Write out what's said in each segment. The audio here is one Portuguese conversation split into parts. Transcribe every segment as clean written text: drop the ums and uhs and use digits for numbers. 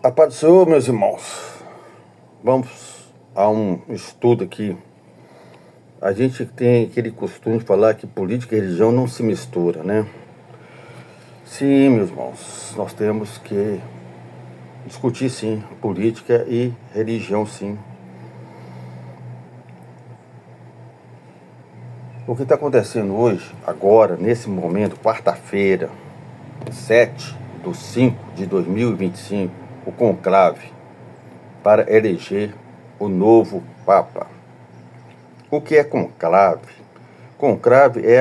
A paz do Senhor, meus irmãos. Vamos a um estudo aqui. A gente tem aquele costume de falar que política e religião não se mistura, né? Sim, meus irmãos, nós temos que discutir, sim, política e religião, sim. O que está acontecendo hoje, agora, nesse momento, quarta-feira, 7/5/2025, o conclave para eleger o novo Papa. O que é conclave? Conclave é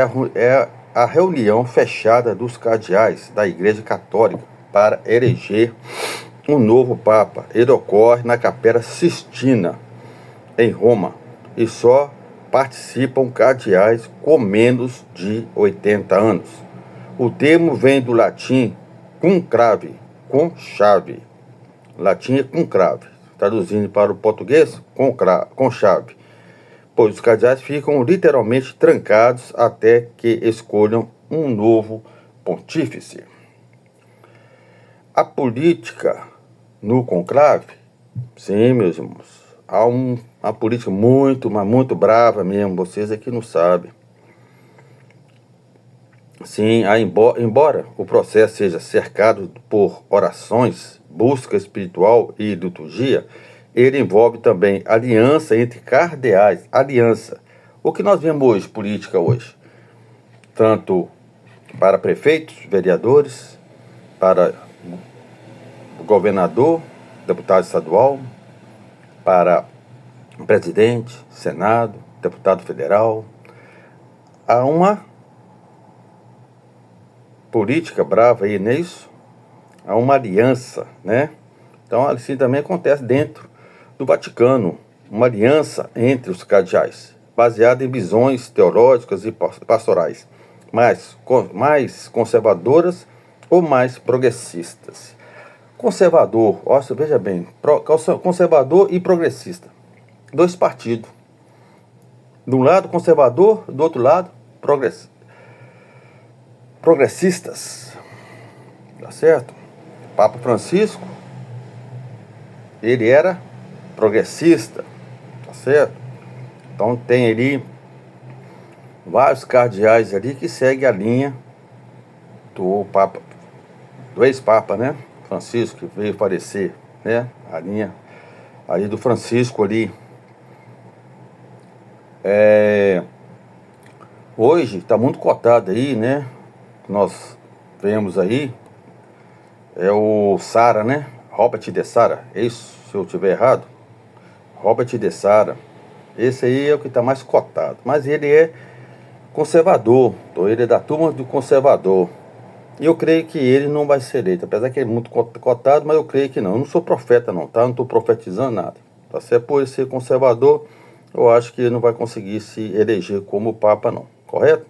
a reunião fechada dos cardeais da Igreja Católica para eleger um novo Papa. Ele ocorre na Capela Sistina, em Roma, e só participam cardeais com menos de 80 anos. O termo vem do latim conclave, com chave. Latim é conclave, traduzindo para o português, com chave. Pois os cardeais ficam literalmente trancados até que escolham um novo pontífice. A política no conclave, sim, meus irmãos, há uma política muito, mas muito brava mesmo, vocês aqui não sabem. Sim, embora o processo seja cercado por orações, busca espiritual e liturgia, ele envolve também aliança entre cardeais, aliança. O que nós vemos hoje, política hoje, tanto para prefeitos, vereadores, para governador, deputado estadual, para presidente, senado, deputado federal, há uma política brava aí, não é isso? Há uma aliança, né? Então, assim também acontece dentro do Vaticano, uma aliança entre os cardeais, baseada em visões teológicas e pastorais, mais conservadoras ou mais progressistas. Conservador, veja bem, conservador e progressista, dois partidos. De um lado conservador, do outro lado progressistas, tá certo? Papa Francisco, ele era progressista, tá certo? Então tem ali vários cardeais ali que seguem a linha do Papa, do ex-Papa, né? Francisco, que veio falecer, né? A linha ali do Francisco ali. Hoje está muito cotado aí, né? Nós vemos aí, é o Sara, né? Robert de Sara, é isso, se eu estiver errado. Robert de Sara, esse aí é o que está mais cotado, mas ele é conservador, então ele é da turma do conservador. E eu creio que ele não vai ser eleito, apesar que ele é muito cotado, mas eu creio que não. Eu não sou profeta não, tá? Não estou profetizando nada. Tá certo? Por ele ser conservador, eu acho que ele não vai conseguir se eleger como Papa não, correto?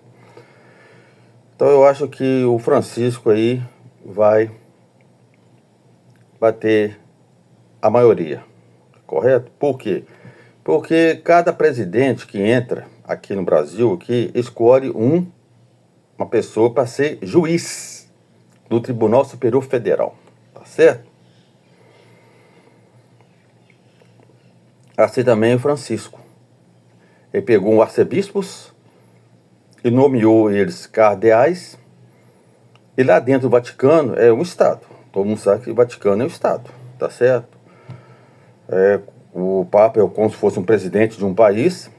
Então eu acho que o Francisco aí vai ter a maioria, correto? Por quê? Porque cada presidente que entra aqui no Brasil, que escolhe uma pessoa para ser juiz do Tribunal Superior Federal, tá certo? Assim também o Francisco. Ele pegou arcebispos e nomeou eles cardeais, e lá dentro do Vaticano é um Estado. Todo mundo sabe que o Vaticano é um Estado, tá certo? O Papa é como se fosse um presidente de um país,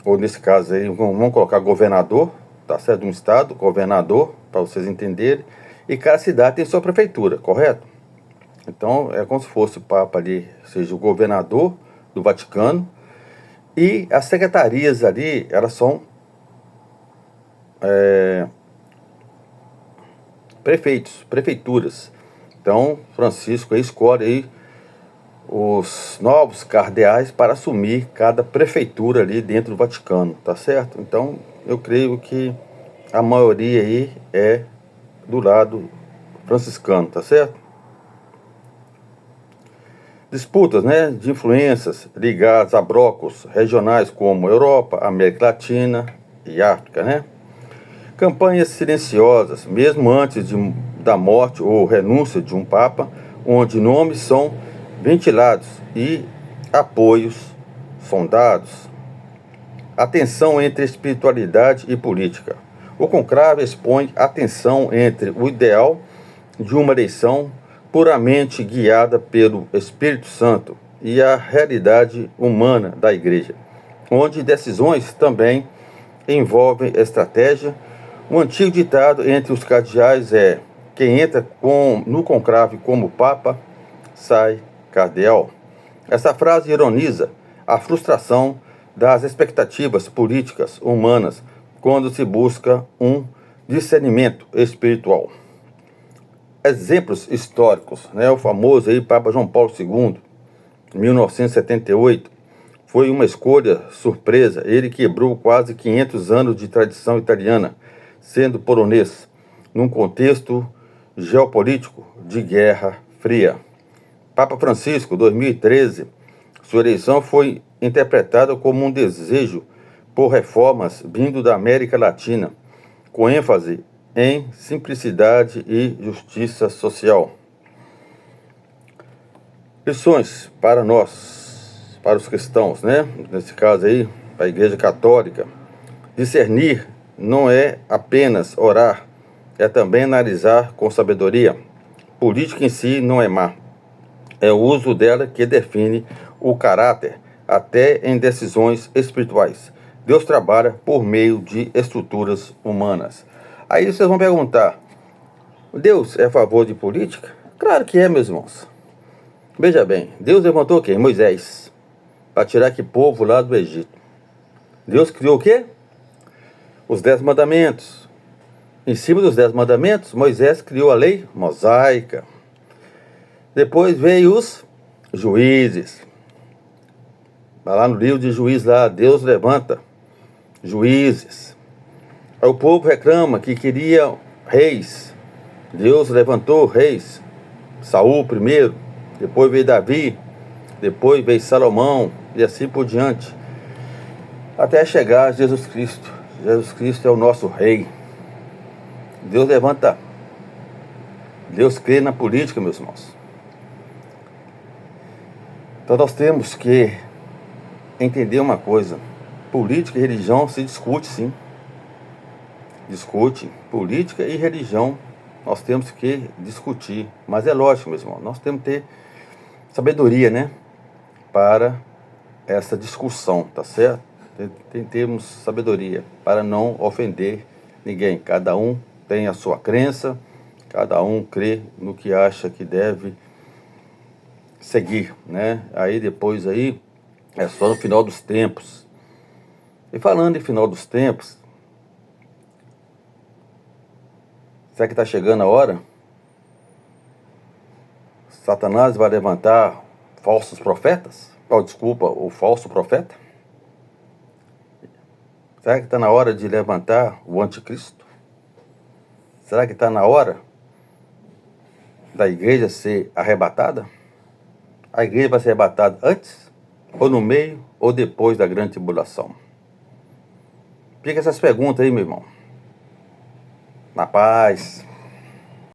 ou nesse caso aí, vamos colocar governador, tá certo? De um Estado, governador, para vocês entenderem. E cada cidade tem sua prefeitura, correto? Então, é como se fosse o Papa ali, seja o governador do Vaticano, e as secretarias ali, elas são prefeituras. Então, Francisco aí escolhe aí os novos cardeais para assumir cada prefeitura ali dentro do Vaticano, tá certo? Então, eu creio que a maioria aí é do lado franciscano, tá certo? Disputas, né, de influências ligadas a blocos regionais como Europa, América Latina e África, né? Campanhas silenciosas, mesmo antes da morte ou renúncia de um Papa, onde nomes são ventilados e apoios sondados. A tensão entre espiritualidade e política. O conclave expõe a tensão entre o ideal de uma eleição puramente guiada pelo Espírito Santo e a realidade humana da Igreja, onde decisões também envolvem estratégia. Um antigo ditado entre os cardeais é: quem entra no conclave como Papa, sai cardeal. Essa frase ironiza a frustração das expectativas políticas humanas quando se busca um discernimento espiritual. Exemplos históricos, o famoso Papa João Paulo II, 1978, foi uma escolha surpresa. Ele quebrou quase 500 anos de tradição italiana, sendo polonês, num contexto geopolítico de Guerra Fria. Papa Francisco, 2013, sua eleição foi interpretada como um desejo por reformas vindo da América Latina, com ênfase em simplicidade e justiça social. Lições para nós, para os cristãos, nesse caso para a Igreja Católica. Discernir não é apenas orar, é também analisar com sabedoria. Política em si não é má, é o uso dela que define o caráter, até em decisões espirituais. Deus trabalha por meio de estruturas humanas. Aí vocês vão perguntar: Deus é a favor de política? Claro que é, meus irmãos. Veja bem, Deus levantou quem? Moisés, para tirar aquele povo lá do Egito. Deus criou o quê? Os 10 mandamentos. Em cima dos 10 mandamentos, Moisés criou a lei mosaica. Depois veio os juízes. Vai lá no livro de Juízes, lá, Deus levanta juízes. Aí o povo reclama que queria reis. Deus levantou reis. Saul primeiro, depois veio Davi, depois veio Salomão e assim por diante, até chegar a Jesus Cristo. Jesus Cristo é o nosso rei. Deus levanta. Deus crê na política, meus irmãos. Então nós temos que entender uma coisa: política e religião se discute, sim. Discute. Política e religião nós temos que discutir. Mas é lógico, meus irmãos, nós temos que ter sabedoria, para essa discussão, tá certo? Temos sabedoria para não ofender ninguém. Cada um tem a sua crença, cada um crê no que acha que deve seguir, Aí depois é só no final dos tempos. E falando em final dos tempos, será que está chegando a hora? Satanás vai levantar falsos profetas? O falso profeta? Será que está na hora de levantar o anticristo? Será que está na hora da igreja ser arrebatada? A igreja vai ser arrebatada antes, ou no meio, ou depois da grande tribulação? Fica essas perguntas aí, meu irmão. Na paz.